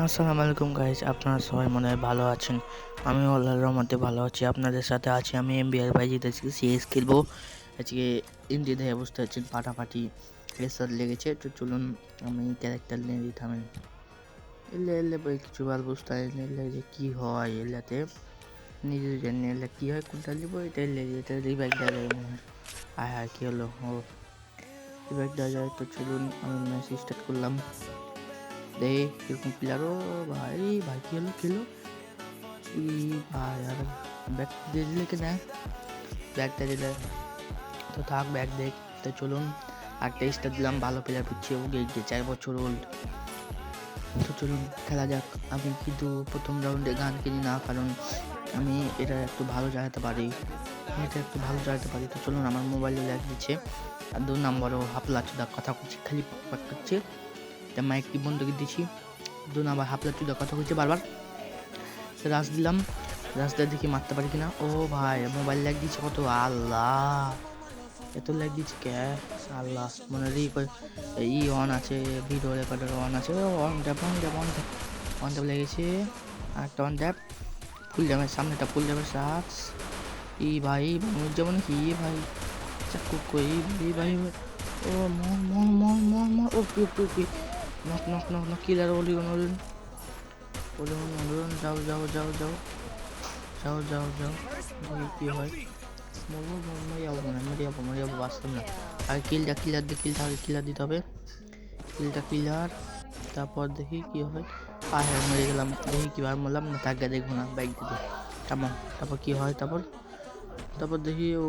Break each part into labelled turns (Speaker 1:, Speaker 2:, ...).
Speaker 1: আসসালামু আলাইকুম গাইস, আপনারা সবাই মনে হয় ভালো আছেন। আমিও আল্লাহর রহমতে ভালো আছি। আপনাদের সাথে আছি আমি এমবিআর ভাইজিৎ। আজকে সিএস খেলবো। আজকে ইন্ডিয়া দেখে বুঝতে পারছেন ফাটাফাটি রেসার লেগেছে। তো চলুন আমি ক্যারেক্টার নিয়ে দিই। থামেন এলে এলে বই কিছু বার বুঝতে পারিনি এলে যে কী হয়। এলাতে নিজে জানি এলে কী হয়, কোনটা নিব এটা এলে এটা রিভাইভ দেওয়া যায় মনে হয়। হ্যাঁ হ্যাঁ কী হলো, ও রিভাইভ দেওয়া যায়। তো চলুন আমি ম্যাচ স্টার্ট করলাম। দেখি কিরকম প্লেয়ার। ও ভাই ভাই কী হলো, কী হলো ভাই, আর ব্যাগ দিয়ে দিলে কি না, ব্যাগটা দিলে তো থাক, ব্যাগ দেখ। তো চলুন একটা স্টার দিলাম, ভালো প্লেয়ার পিছিয়ে ও গিয়ে 4 বছর ওল্ড। তো চলুন খেলা যাক। আমি কিন্তু প্রথম রাউন্ডে গান কিনি না, কারণ আমি এটা একটু ভালো চালাতে পারি, তো চলুন আমার মোবাইলে ল্যাগ দিচ্ছে। আর 2 নম্বরও হাফলা চুদা কথা করছি, খালি পাক করছে। তা মাইকটি বন্ধ করে দিচ্ছি। 2 নম্বর হাফলা চুদা কথা করছে বারবার। রাশ দিলাম, রাস্তায় দেখি মারতে পারি কিনা। ও ভাই মোবাইল ল্যাগ দিচ্ছে কত, আল্লাহ এত ল্যাগ দিচ্ছে কে, আল্লাহ। মানে অন আছে, ভিডিও রেকর্ডার অন আছে। অন ট্যাপ লেগেছে। আরেকটা অন ট্যাপ, ফুল ড্যামেজ, সামনেটা ফুল ড্যামেজ সার্চ। ভাই যেমন কি ভাই চাকু কই ভাই ভাই। ও মর ও পি knock knock knock knock killer ওলিগন যাও যাও যাও যাও যাও যাও যাও দেখি কি হয়। মরে যাবো বাঁচতাম না। আর কিলার দিতে হবে, কিলার। তারপর দেখি কি হয়। হ্যাঁ মরে গেলাম, দেখি কিভাবে মরলাম না, তাকে দেখবো না, বাইক দিতে। তারপর কি হয়, তারপর দেখি ও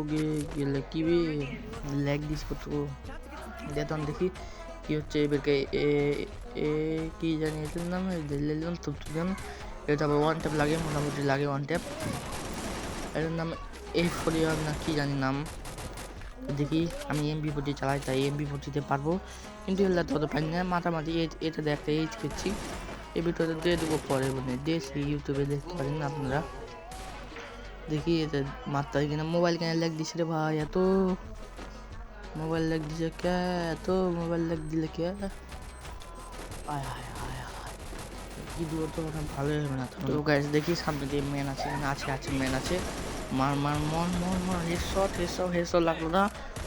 Speaker 1: গেলে কি ল্যাগ দিস কত দেখতাম। দেখি কি হচ্ছে এবারকে এ কি জানি এটার নাম দিলাম তো এটা আবার ওয়ান ট্যাপ লাগে, মোটামুটি লাগে ওয়ান ট্যাপ। এটার নাম F41 না কি জানি নাম। দেখি আমি MP40 চালাই, তাই MP40তে পারবো, কিন্তু এল্লা তো পারি না। মাঝামাঝি এটা একটা এইচ পেয়েছি, এই ভিডিওটা দিয়ে দেবো পরে, মানে দেশি ইউটিউবে দেখতে পারেন না আপনারা। দেখি এটা মারতে হয় কিনা। মোবাইল কেন ল্যাগ দিছে রে ভাই, এত মোবাইল ল্যাগ দিছে কে, এত মোবাইল ল্যাগ দিলে কে। আয় হায় হায় হায়, কি দূর তো ভালোই হবে না। তো গাইস দেখি সামনে দিয়ে ম্যান আছে না, আছে ম্যান আছে। মার মার মর মর মর, হেডশট লাগলো না,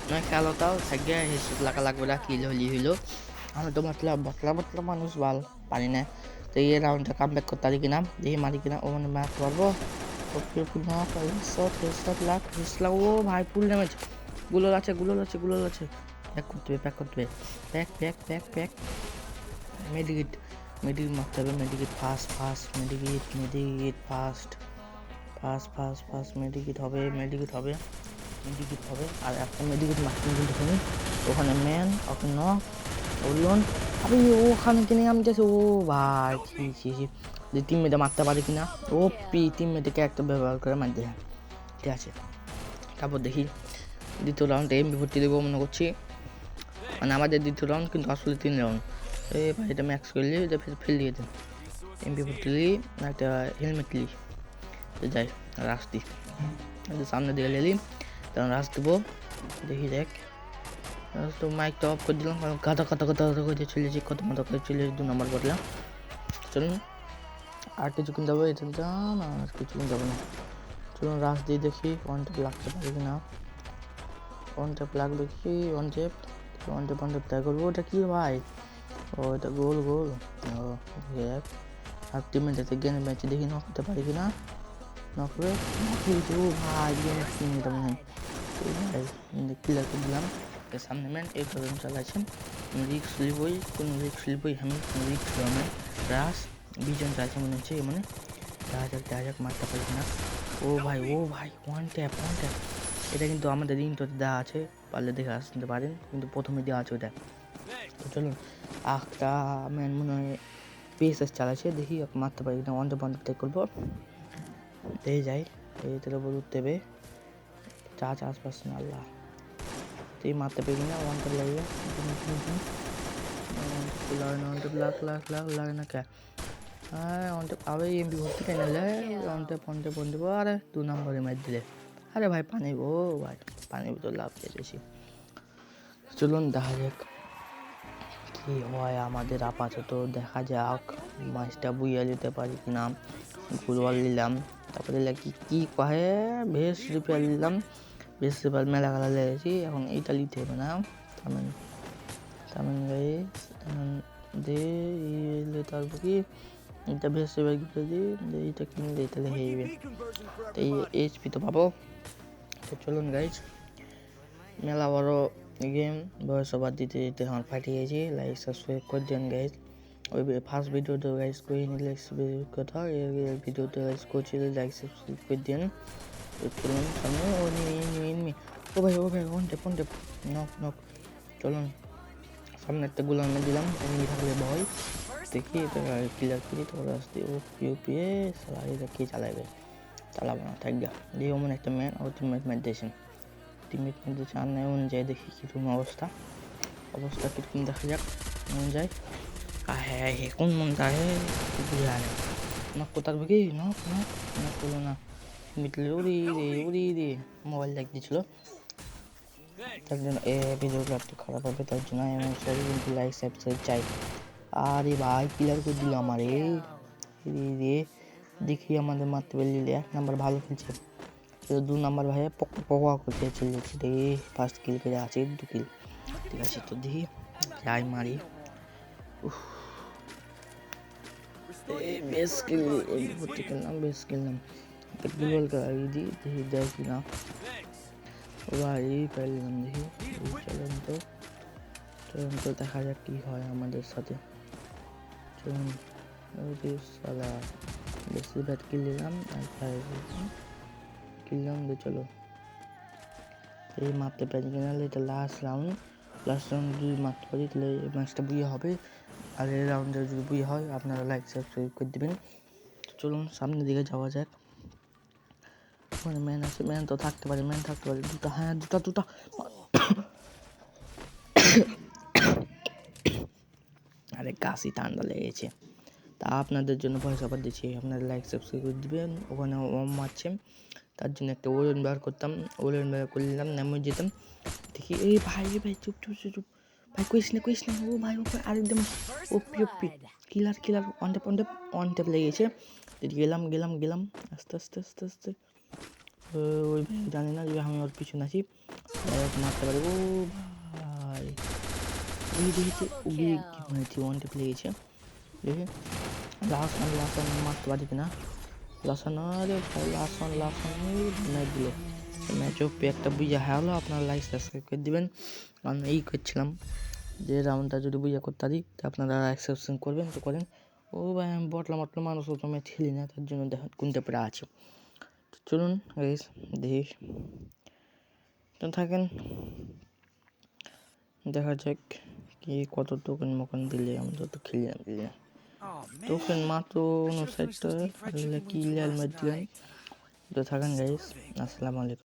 Speaker 1: নয় খেলো তাও থাকে। হেডশট লাগবে না, কিল হইলো। আমি তো বটলা মানুষ বাল পারি না। তো এই রাউন্ডটা কাম ব্যাক করতে পারি কিনা, দেখি মারি কিনা। ও মানে মারতে পারবো। হেডশট লাগ। ও ভাই ফুল ড্যামেজ, গুলো আছে প্যাক করতে হবে প্যাক। মেডিকেট মারতে হবে, মেডিকেট ফাস্ট মেডিকেট হবে। আর একটা মেডিকেট মারতে কিন্তু ওখানে ম্যান ওখানে নক ওলিয়ন। আমি ওখানে কিনে আমি যাচ্ছি। ও ভাই ছি যে টিমমেটে মারতে পারে কিনা। ও টিমমেটকে একটা ব্যবহার করে মারতে, ঠিক আছে। তারপর দেখি দ্বিতীয় রাউন্ডে MP40 দেবো মনে করছি, মানে আমাদের দ্বিতীয় রাউন্ড কিন্তু আসলে 3 রাউন্ড। ভাই এটা ম্যাক্স করলি, এটা ফেল দিয়ে দেন। MP40 একটা হেলমেট যাই রাস দিই, সামনে দিকে লেলি তখন রাস দেবো। দেখি দেখ তো মাইকটা অফ করে দিলাম, কারণ কথা করে চলেছি, কত মতো করে চলেছি। 2 নম্বর করলাম। চলুন আর কিছু কিনতে হবে, এটা না আর কিছু কিনতে হবে না। চলুন রাস দিয়ে দেখি ওয়ান ট্যাপ লাগতে পারে কিনা। ওয়ান ট্যাপ লাগবে কি, ওয়ান ট্যাপ ট্রাই করবো। ওটা কি ভাই, ও এটা গোল ও দেখ। আর টিমের যাতে গেম ম্যাচে দেখি নক করতে পারি কিনা। নকরে ও ভাই গেম কিনে এটা মনে হয়। ভাই ক্লিয়ার করে দিলাম। সামনে ম্যান এই প্রবলেম চালাচ্ছেন, রিক্স লিবই আমি কোনো রিক্স নেই। রাস বিজন চাইছে মনে হচ্ছে, মানে ডাইরেক্ট মারতে পারি কিনা। ও ভাই ওয়ান ট্যাপ। এটা কিন্তু আমাদের ইন্টোতে দেওয়া আছে, পারলে দেখে আসতে পারেন, কিন্তু প্রথমে দেওয়া আছে ওটা। তো চলুন একটা ম্যান মনে হয় PSS চালাচ্ছে, দেখি মারতে পারি কিনা। ওয়ান ট্যাপ করবো, দেখে যাই। এই তেলে বলতে দেবে আশপাশ না, আল্লাহ তুই মারতে পারি কিনা। ওয়ান ট্যাপ লাগবে, লাগে না কে। হ্যাঁ ওয়ান ট্যাপ আবার MP40 কেন ওয়ান ট্যাপ আরে 2 নম্বরে ম্যাচ দিলে। আরে ভাই পানি, ও ভাই পানি তো লাভ পেয়েছি। চলুন দেখা যাক কি কি হয় আমাদের আপাতত দেখা যাক, মাছটা বুইয়া নিতে পারি কিনা। ফুটবল নিলাম, তারপরে কি কি কহে ভেস রিপেয়ার নিলাম, ভেস রিপেয়ার মেলা খেলা লেগেছি। এখন এইটা নিতে হবে না, থামেন থামেন গাইস, দিয়ে তারপর কি এটা ভেস রিপেয়ার করে দিই, এইটা কিনলে তাহলে হয়ে যাবে। তো এই এইচপি তো পাবো। তো চলুন গাইজ, মেলা বড় গেম, বয়স সবার দিতে দিতে আমার ফাটিয়ে গেছি। লাইক সাবস্ক্রাইব করে দেন গাইজ। ওই ফার্স্ট ভিডিওতে গাইজ করে নিলে কথা, এর ভিডিওতে গাইজ করছিল, লাইক সাবস্ক্রাইব করে দেন। তো চলুন সামনে, ও নিয়ে ও ভাই ওনটে নক নক। চলুন সামনে একটা গুলাম দিলাম, এমনি থাকলে ভয় দেখি এটা ক্লিয়ার করি, তারপরে আসতে ও পিয়ে সারা এটা কে চালাবে, চালাবো না থাক গা। দিয়ে ওমন একটা ম্যান ও টিমমেট মেডিটেশন সামনে অনুযায়ী দেখি কীরকম অবস্থা কীরকম দেখা যাক অনুযায়ী। হ্যাঁ কোন মনটা বুঝে আনে নক কোথার বুকি নক নক নক করলো না, মিটলে উড়ি রে মোবাইল দেখ দিয়েছিল। তার জন্য ভিডিওটা একটু খারাপ হবে, তার জন্য আমি সরি, কিন্তু লাইক সাবস্ক্রাইব চাই। আরে ভাই ক্লিয়ার করে দিল আমারে রে। দেখি আমাদের মারতে পারলে 1 নাম্বার ভালো খেলছে, 2 নাম্বার ভাই পকোয়া করতে চলেছি রে। ফার্স্ট কিল করে আছে 2 কিল, ঠিক আছে। তো দেখি যাই মারি। বেশ খেললাম ফুটবল খেলা দিই, দেখি দেয় কি না। ভাই পেলাম দেখি, চলুন তো দেখা যাক কি হয় আমাদের সাথে। চলুন সালা বেশি ব্যাট কিনলাম দিয়ে চলো এই মারতে পারি কিনা। এটা লাস্ট রাউন্ড যদি মারতে পারি তাহলে এই ম্যাচটা বুয়ে হবে। আর এই রাউন্ডে যদি বুয়ে হয় আপনারা লাইক সাবস্ক্রাইব করে দেবেন। চলুন সামনের দিকে যাওয়া যাক। ওখানে ম্যান আছে, ম্যান তো থাকতে পারে দুটা, হ্যাঁ দুটা আরে কাশি ঠান্ডা লেগেছে, তা আপনাদের জন্য ভয়েস ওভার দিচ্ছি, আপনারা লাইক সাবস্ক্রাইব করে দেবেন। ওখানে মারছে, তার জন্য একটা ওলেন বার করতাম, ওলেন বার করে নিলাম, নামে যেতাম। দেখি এই ভাই চুপ ভাই কইস না ও ভাই ও আরেকদম ওপি কিলার অন ট্যাপ লেগেছে। গেলাম আস্তে ওই ভাই জানি না যে আমি ওর পিছনে আছি, মারতে পারি। ও ভাই দেখেছি ও গিয়ে কি মারছি, ওয়ান ট্যাপ লেগেছে। দেখি লাস্ট মারতে পারি কিনা। লাসন ম্যাচ দিল, ম্যাচ ওপি একটা বুঝা হলো। আপনারা লাইক সাবস্ক্রাইব করে দেবেন, কারণ এই করছিলাম যে রাউন্ডটা যদি বুঝা করতে পারি তো আপনারা সাবস্ক্রাইব করবেন তো করেন। ও ভাই আমি বটলা মানুষ তো ম্যাচ খেলি না, তার জন্য দেখেন কোনটা পরে আছে। চলুন দেখি তো থাকেন, দেখা যাক কি কত টোকেন দিলে আমরা তো খেলি না দিলে টোকেন মাত্র 59টা, কি রিয়াল মাদ্রিদ। তো থাকেন গাইস, আসসালামু আলাইকুম।